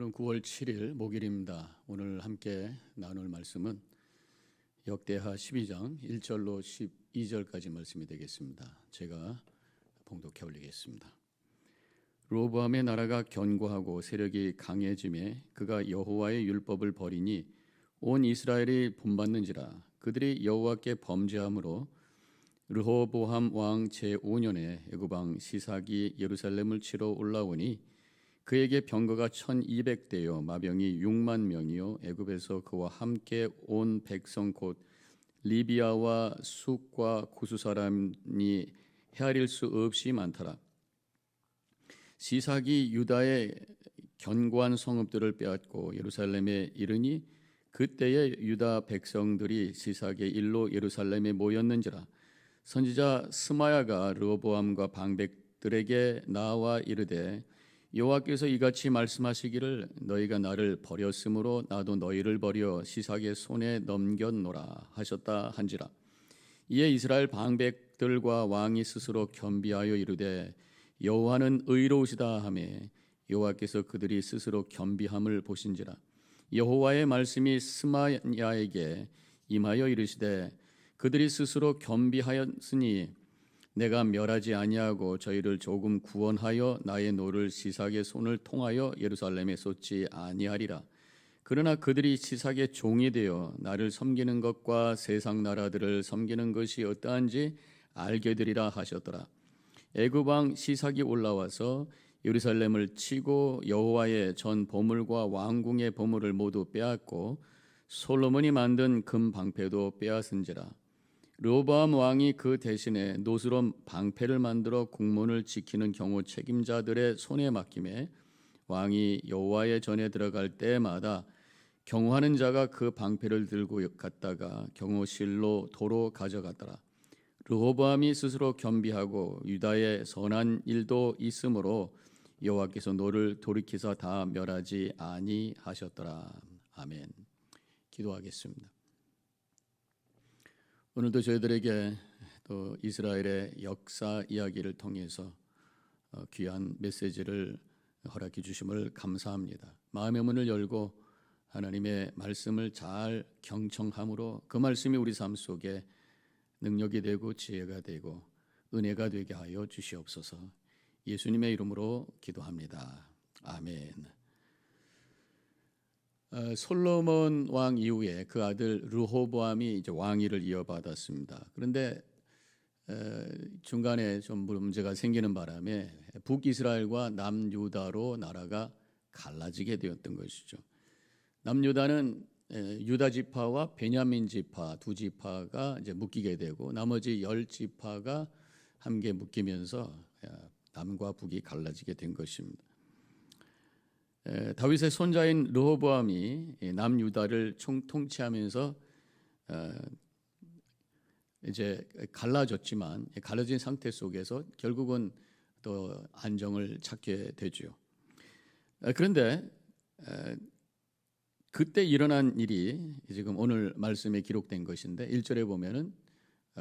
오늘은 9월 7일 목요일입니다. 오늘 함께 나눌 말씀은 역대하 12장 1절로 12절까지 말씀이 되겠습니다. 제가 봉독해 올리겠습니다. 르호보암의 나라가 견고하고 세력이 강해짐에 그가 여호와의 율법을 버리니 온 이스라엘이 본받는지라. 그들이 여호와께 범죄함으로 르호보암 왕 제5년에 애굽 왕 시삭이 예루살렘을 치러 올라오니 그에게 병거가 1200대요 마병이 6만 명이요 애굽에서 그와 함께 온 백성 곧 리비아와 숫과 구스 사람이 헤아릴 수 없이 많더라. 시삭이 유다의 견고한 성읍들을 빼앗고 예루살렘에 이르니 그때에 유다 백성들이 시삭의 일로 예루살렘에 모였는지라. 선지자 스마야가 르호보암과 방백들에게 나와 이르되 여호와께서 이같이 말씀하시기를 너희가 나를 버렸으므로 나도 너희를 버려 시삭의 손에 넘겼노라 하셨다 한지라. 이에 이스라엘 방백들과 왕이 스스로 겸비하여 이르되 여호와는 의로우시다 하매 여호와께서 그들이 스스로 겸비함을 보신지라. 여호와의 말씀이 스마야에게 임하여 이르시되 그들이 스스로 겸비하였으니 내가 멸하지 아니하고 저희를 조금 구원하여 나의 노를 시삭의 손을 통하여 예루살렘에 쏟지 아니하리라. 그러나 그들이 시삭의 종이 되어 나를 섬기는 것과 세상 나라들을 섬기는 것이 어떠한지 알게 되리라 하셨더라. 애굽 왕 시삭이 올라와서 예루살렘을 치고 여호와의 전 보물과 왕궁의 보물을 모두 빼앗고 솔로몬이 만든 금 방패도 빼앗은지라. 르호보암 왕이 그 대신에 노스로 방패를 만들어 궁문을 지키는 경호 책임자들의 손에 맡김에 왕이 여호와의 전에 들어갈 때마다 경호하는 자가 그 방패를 들고 갔다가 경호실로 도로 가져갔더라. 르호보암이 스스로 겸비하고 유다의 선한 일도 있으므로 여호와께서 노를 돌이키사 다 멸하지 아니하셨더라. 아멘. 기도하겠습니다. 오늘도 저희들에게 또 이스라엘의 역사 이야기를 통해서 귀한 메시지를 허락해 주심을 감사합니다. 마음의 문을 열고 하나님의 말씀을 잘 경청함으로 그 말씀이 우리 삶 속에 능력이 되고 지혜가 되고 은혜가 되게 하여 주시옵소서. 예수님의 이름으로 기도합니다. 아멘. 솔로몬 왕 이후에 그 아들 르호보암이 이제 왕위를 이어받았습니다. 그런데 중간에 좀 문제가 생기는 바람에 북이스라엘과 남유다로 나라가 갈라지게 되었던 것이죠. 남유다는 유다 지파와 베냐민 지파 두 지파가 이제 묶이게 되고 나머지 10지파가 함께 묶이면서 남과 북이 갈라지게 된 것입니다. 다윗의 손자인 르호보암이 남유다를 통치하면서 이제 갈라졌지만 갈라진 상태 속에서 결국은 또 안정을 찾게 되죠. 그런데 그때 일어난 일이 지금 오늘 말씀에 기록된 것인데 1절에 보면은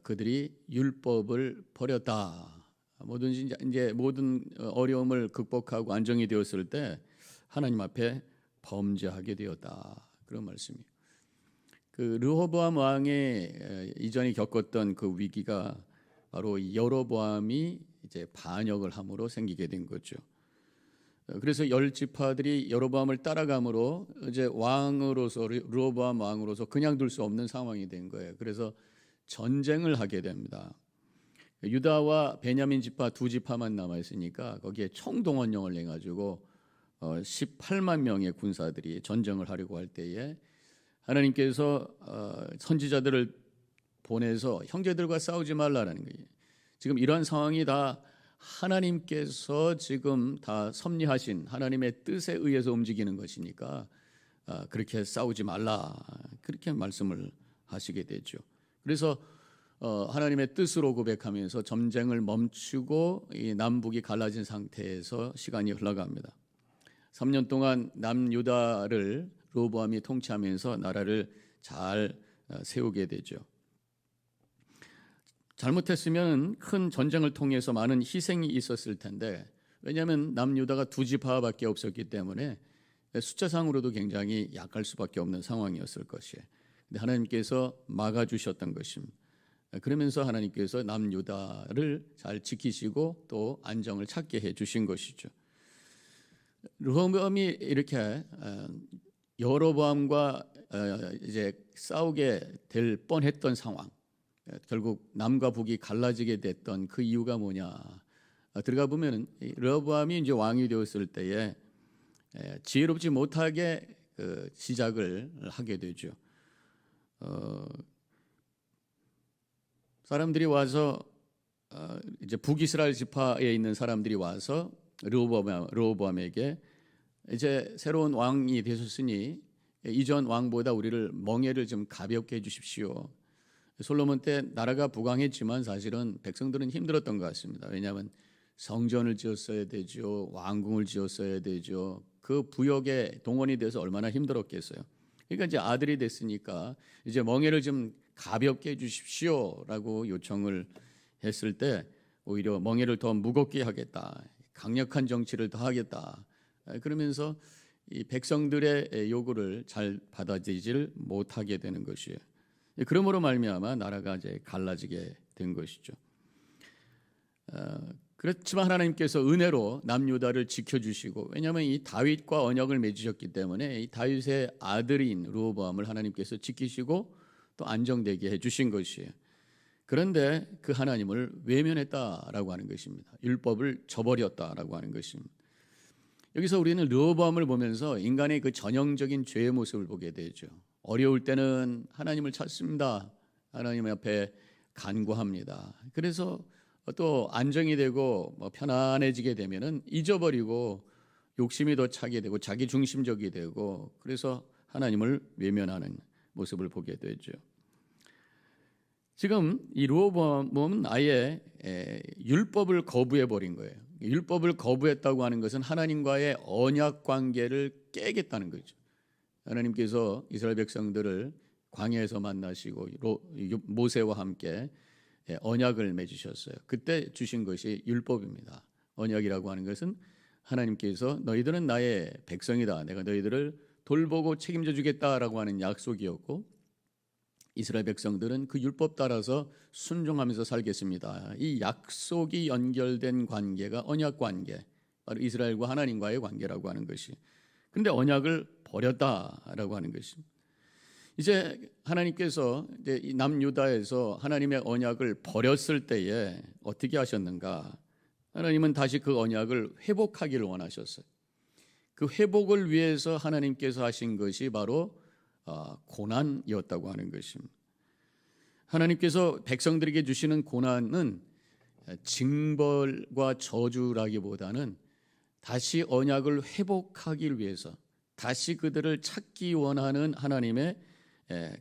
그들이 율법을 버렸다. 뭐든지 이제 모든 어려움을 극복하고 안정이 되었을 때 하나님 앞에 범죄하게 되었다. 그런 말씀이에요. 그 르호보암 왕의 이전에 겪었던 그 위기가 바로 여로보암이 이제 반역을 함으로 생기게 된 거죠. 그래서 10지파들이 여로보암을 따라감으로 이제 왕으로서 르호보암 왕으로서 그냥 둘 수 없는 상황이 된 거예요. 그래서 전쟁을 하게 됩니다. 유다와 베냐민 지파 두 지파만 남아 있으니까 거기에 총동원령을 내 가지고 18만 명의 군사들이 전쟁을 하려고 할 때에 하나님께서 선지자들을 보내서 형제들과 싸우지 말라는 거예요. 지금 이런 상황이 다 하나님께서 지금 다 섭리하신 하나님의 뜻에 의해서 움직이는 것이니까 그렇게 싸우지 말라 그렇게 말씀을 하시게 되죠. 그래서 하나님의 뜻으로 고백하면서 전쟁을 멈추고 이 남북이 갈라진 상태에서 시간이 흘러갑니다. 3년 동안 남유다를 르호보암이 통치하면서 나라를 잘 세우게 되죠. 잘못했으면 큰 전쟁을 통해서 많은 희생이 있었을 텐데 왜냐하면 남유다가 두 지파밖에 없었기 때문에 숫자상으로도 굉장히 약할 수밖에 없는 상황이었을 것이에요. 근데 하나님께서 막아주셨던 것입니다. 그러면서 하나님께서 남유다를 잘 지키시고 또 안정을 찾게 해주신 것이죠. 르호보암이 이렇게 여로보암과 이제 싸우게 될 뻔했던 상황, 결국 남과 북이 갈라지게 됐던 그 이유가 뭐냐? 들어가 보면은 르호보암이 이제 왕이 되었을 때에 지혜롭지 못하게 시작을 하게 되죠. 사람들이 와서 이제 북이스라엘 지파에 있는 사람들이 와서 르호보암에게 이제 새로운 왕이 되셨으니 이전 왕보다 우리를 멍에를 좀 가볍게 해주십시오. 솔로몬 때 나라가 부강했지만 사실은 백성들은 힘들었던 것 같습니다. 왜냐하면 성전을 지었어야 되죠, 왕궁을 지었어야 되죠. 그 부역에 동원이 돼서 얼마나 힘들었겠어요. 그러니까 이제 아들이 됐으니까 이제 멍에를 좀 가볍게 해주십시오라고 요청을 했을 때 오히려 멍에를 더 무겁게 하겠다, 강력한 정치를 더 하겠다. 그러면서 이 백성들의 요구를 잘 받아들이지를 못하게 되는 것이에요. 그러므로 말미암아 나라가 이제 갈라지게 된 것이죠. 그렇지만 하나님께서 은혜로 남유다를 지켜주시고, 왜냐하면 이 다윗과 언약을 맺으셨기 때문에 이 다윗의 아들인 르호보암을 하나님께서 지키시고 또 안정되게 해주신 것이에요. 그런데 그 하나님을 외면했다라고 하는 것입니다. 율법을 저버렸다라고 하는 것입니다. 여기서 우리는 르호보암을 보면서 인간의 그 전형적인 죄의 모습을 보게 되죠. 어려울 때는 하나님을 찾습니다. 하나님 앞에 간구합니다. 그래서 또 안정이 되고 편안해지게 되면은 잊어버리고 욕심이 더 차게 되고 자기 중심적이 되고, 그래서 하나님을 외면하는 모습을 보게 되죠. 지금 이 르호보암은 아예 율법을 거부해 버린 거예요. 율법을 거부했다고 하는 것은 하나님과의 언약 관계를 깨겠다는 거죠. 하나님께서 이스라엘 백성들을 광야에서 만나시고 모세와 함께 언약을 맺으셨어요. 그때 주신 것이 율법입니다. 언약이라고 하는 것은 하나님께서 너희들은 나의 백성이다, 내가 너희들을 돌보고 책임져 주겠다라고 하는 약속이었고, 이스라엘 백성들은 그 율법 따라서 순종하면서 살겠습니다. 이 약속이 연결된 관계가 언약 관계, 바로 이스라엘과 하나님과의 관계라고 하는 것이. 그런데 언약을 버렸다라고 하는 것입니다. 이제 하나님께서 이제 이 남유다에서 하나님의 언약을 버렸을 때에 어떻게 하셨는가? 하나님은 다시 그 언약을 회복하기를 원하셨어요. 그 회복을 위해서 하나님께서 하신 것이 바로 고난이었다고 하는 것입니다. 하나님께서 백성들에게 주시는 고난은 징벌과 저주라기보다는 다시 언약을 회복하기 위해서, 다시 그들을 찾기 원하는 하나님의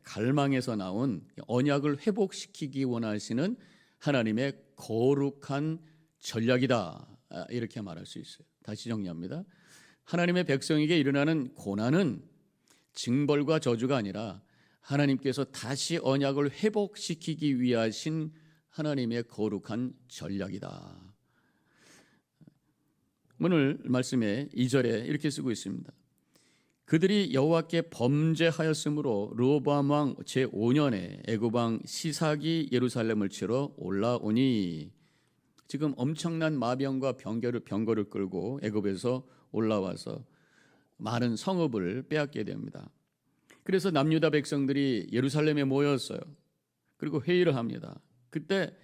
갈망에서 나온 언약을 회복시키기 원하시는 하나님의 거룩한 전략이다, 이렇게 말할 수 있어요. 다시 정리합니다. 하나님의 백성에게 일어나는 고난은 징벌과 저주가 아니라 하나님께서 다시 언약을 회복시키기 위하신 하나님의 거룩한 전략이다. 오늘 말씀에 2절에 이렇게 쓰고 있습니다. 그들이 여호와께 범죄하였으므로 르호보암 왕 제5년에 애굽 왕 시삭이 예루살렘을 치러 올라오니, 지금 엄청난 마병과 병거를 끌고 애굽에서 올라와서 많은 성읍을 빼앗게 됩니다. 그래서 남유다 백성들이 예루살렘에 모였어요. 그리고 회의를 합니다. 그때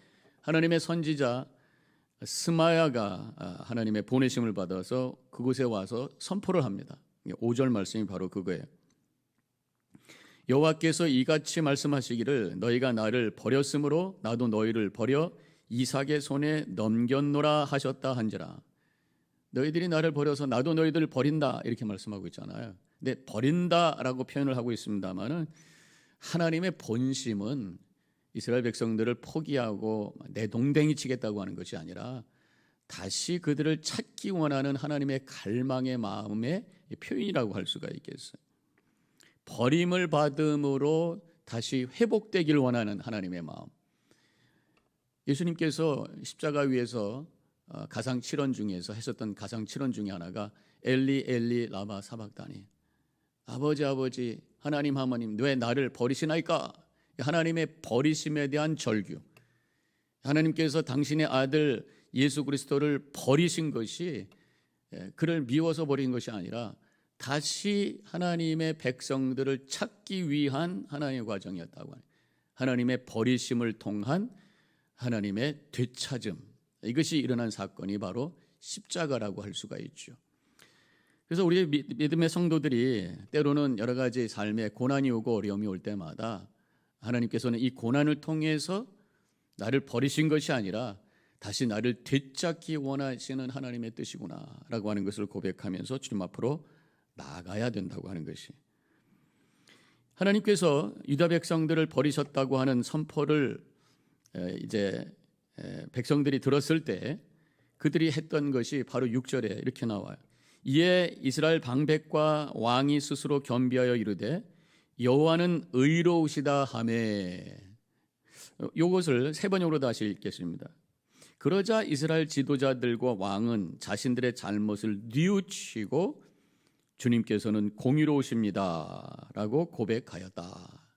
하나님의 선지자 스마야가 하나님의 보내심을 받아서 그곳에 와서 선포를 합니다. 5절 말씀이 바로 그거예요. 여호와께서 이같이 말씀하시기를 너희가 나를 버렸으므로 나도 너희를 버려 이삭의 손에 넘겼노라 하셨다 한지라. 너희들이 나를 버려서 나도 너희들을 버린다, 이렇게 말씀하고 있잖아요. 근데 버린다라고 표현을 하고 있습니다만은 하나님의 본심은 이스라엘 백성들을 포기하고 내동댕이 치겠다고 하는 것이 아니라 다시 그들을 찾기 원하는 하나님의 갈망의 마음의 표현이라고 할 수가 있겠어요. 버림을 받음으로 다시 회복되길 원하는 하나님의 마음. 예수님께서 십자가 위에서 가상 7원 중에서 하셨던 가상 7원 중에 하나가 엘리 엘리 라마 사박다니. 아버지 아버지 하나님 왜 나를 버리시나이까? 하나님의 버리심에 대한 절규. 하나님께서 당신의 아들 예수 그리스도를 버리신 것이 그를 미워서 버린 것이 아니라 다시 하나님의 백성들을 찾기 위한 하나님의 과정이었다고 합니다. 하나님의 버리심을 통한 하나님의 되찾음, 이것이 일어난 사건이 바로 십자가라고 할 수가 있죠. 그래서 우리 믿음의 성도들이 때로는 여러 가지 삶에 고난이 오고 어려움이 올 때마다 하나님께서는 이 고난을 통해서 나를 버리신 것이 아니라 다시 나를 되찾기 원하시는 하나님의 뜻이구나라고 하는 것을 고백하면서 주님 앞으로 나아가야 된다고 하는 것이, 하나님께서 유다 백성들을 버리셨다고 하는 선포를 이제 백성들이 들었을 때 그들이 했던 것이 바로 6절에 이렇게 나와요. 이에 이스라엘 방백과 왕이 스스로 겸비하여 이르되 여호와는 의로우시다 하매. 이것을 세 번역으로 다시 읽겠습니다. 그러자 이스라엘 지도자들과 왕은 자신들의 잘못을 뉘우치고 주님께서는 공의로우십니다 라고 고백하였다.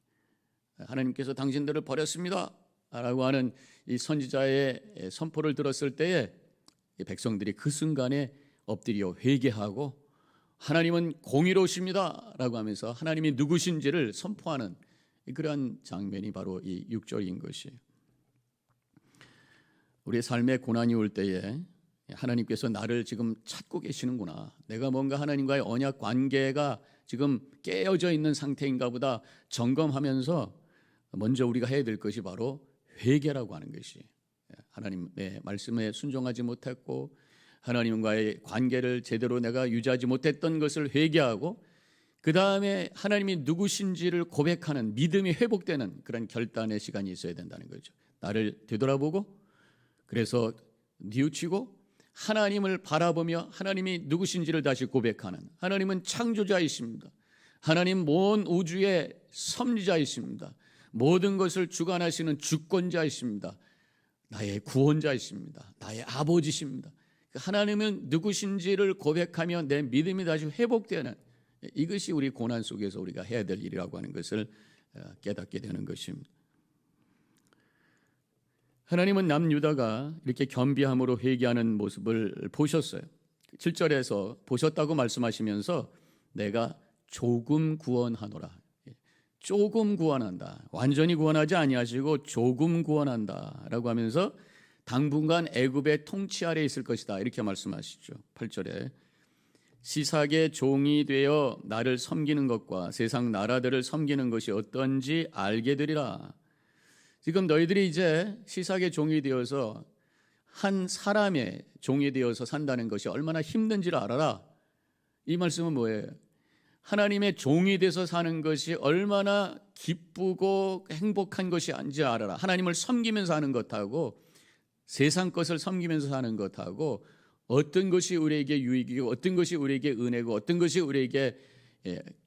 하나님께서 당신들을 버렸습니다 라고 하는 이 선지자의 선포를 들었을 때에 백성들이 그 순간에 엎드려 회개하고 하나님은 공의로우십니다 라고 하면서 하나님이 누구신지를 선포하는 그러한 장면이 바로 이 6절인 것이에요. 우리의 삶에 고난이 올 때에 하나님께서 나를 지금 찾고 계시는구나, 내가 뭔가 하나님과의 언약 관계가 지금 깨어져 있는 상태인가 보다 점검하면서 먼저 우리가 해야 될 것이 바로 회개라고 하는 것이, 하나님의 말씀에 순종하지 못했고 하나님과의 관계를 제대로 내가 유지하지 못했던 것을 회개하고 그 다음에 하나님이 누구신지를 고백하는 믿음이 회복되는 그런 결단의 시간이 있어야 된다는 거죠. 나를 되돌아보고 그래서 뉘우치고 하나님을 바라보며 하나님이 누구신지를 다시 고백하는, 하나님은 창조자이십니다. 하나님 온 우주의 섭리자이십니다. 모든 것을 주관하시는 주권자이십니다. 나의 구원자이십니다. 나의 아버지십니다. 하나님은 누구신지를 고백하며 내 믿음이 다시 회복되는, 이것이 우리 고난 속에서 우리가 해야 될 일이라고 하는 것을 깨닫게 되는 것입니다. 하나님은 남유다가 이렇게 겸비함으로 회개하는 모습을 보셨어요. 7절에서 보셨다고 말씀하시면서 내가 조금 구원하노라, 조금 구원한다, 완전히 구원하지 아니하시고 조금 구원한다라고 하면서 당분간 애굽의 통치 아래에 있을 것이다, 이렇게 말씀하시죠. 8절에 시삭의 종이 되어 나를 섬기는 것과 세상 나라들을 섬기는 것이 어떤지 알게 되리라. 지금 너희들이 이제 시삭의 종이 되어서 한 사람의 종이 되어서 산다는 것이 얼마나 힘든지를 알아라. 이 말씀은 뭐예요? 하나님의 종이 돼서 사는 것이 얼마나 기쁘고 행복한 것이 아닌지 알아라. 하나님을 섬기면서 하는 것하고 세상 것을 섬기면서 사는 것하고 어떤 것이 우리에게 유익이고 어떤 것이 우리에게 은혜고 어떤 것이 우리에게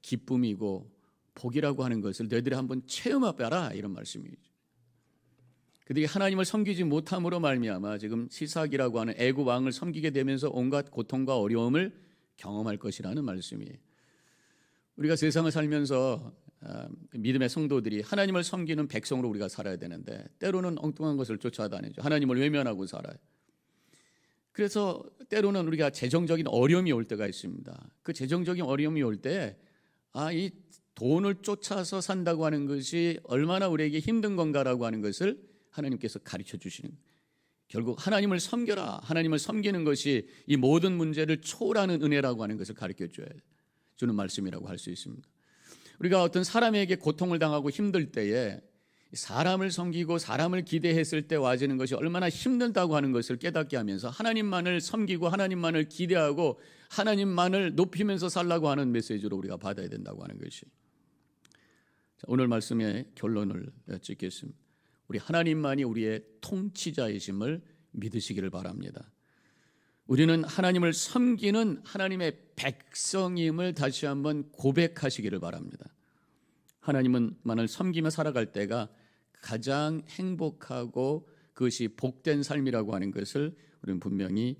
기쁨이고 복이라고 하는 것을 너희들이 한번 체험해봐라, 이런 말씀이죠. 그들이 하나님을 섬기지 못함으로 말미암아 지금 시삭이라고 하는 애굽 왕을 섬기게 되면서 온갖 고통과 어려움을 경험할 것이라는 말씀이에요. 우리가 세상을 살면서 믿음의 성도들이 하나님을 섬기는 백성으로 우리가 살아야 되는데 때로는 엉뚱한 것을 쫓아다니죠. 하나님을 외면하고 살아요. 그래서 때로는 우리가 재정적인 어려움이 올 때가 있습니다. 그 재정적인 어려움이 올 때 이 돈을 쫓아서 산다고 하는 것이 얼마나 우리에게 힘든 건가라고 하는 것을 하나님께서 가르쳐 주시는, 결국 하나님을 섬겨라, 하나님을 섬기는 것이 이 모든 문제를 초월하는 은혜라고 하는 것을 가르쳐 주는 말씀이라고 할 수 있습니다. 우리가 어떤 사람에게 고통을 당하고 힘들 때에 사람을 섬기고 사람을 기대했을 때 와지는 것이 얼마나 힘들다고 하는 것을 깨닫게 하면서 하나님만을 섬기고 하나님만을 기대하고 하나님만을 높이면서 살라고 하는 메시지로 우리가 받아야 된다고 하는 것이, 오늘 말씀의 결론을 찍겠습니다. 우리 하나님만이 우리의 통치자이심을 믿으시기를 바랍니다. 우리는 하나님을 섬기는 하나님의 백성임을 다시 한번 고백하시기를 바랍니다. 하나님만을 섬기며 살아갈 때가 가장 행복하고 그것이 복된 삶이라고 하는 것을 우리는 분명히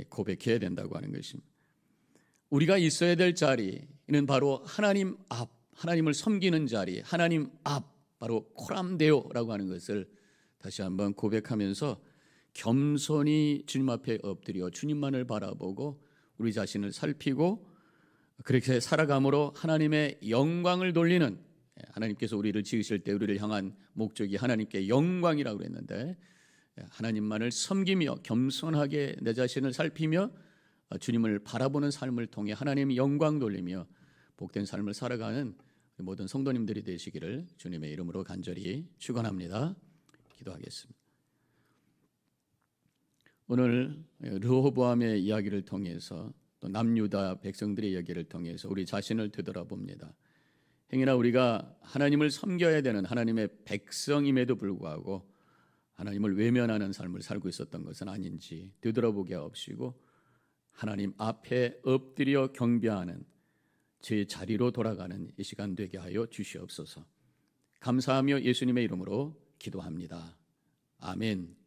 고백해야 된다고 하는 것입니다. 우리가 있어야 될 자리는 바로 하나님 앞, 하나님을 섬기는 자리, 하나님 앞, 바로 코람데오라고 하는 것을 다시 한번 고백하면서 겸손히 주님 앞에 엎드려 주님만을 바라보고 우리 자신을 살피고 그렇게 살아감으로 하나님의 영광을 돌리는, 하나님께서 우리를 지으실 때 우리를 향한 목적이 하나님께 영광이라고 그랬는데, 하나님만을 섬기며 겸손하게 내 자신을 살피며 주님을 바라보는 삶을 통해 하나님의 영광 돌리며 복된 삶을 살아가는 모든 성도님들이 되시기를 주님의 이름으로 간절히 축원합니다. 기도하겠습니다. 오늘 르호보암의 이야기를 통해서 또 남유다 백성들의 이야기를 통해서 우리 자신을 되돌아봅니다. 행여나 우리가 하나님을 섬겨야 되는 하나님의 백성임에도 불구하고 하나님을 외면하는 삶을 살고 있었던 것은 아닌지 되돌아보게 하옵시고 하나님 앞에 엎드려 경배하는 제 자리로 돌아가는 이 시간 되게 하여 주시옵소서. 감사하며 예수님의 이름으로 기도합니다. 아멘.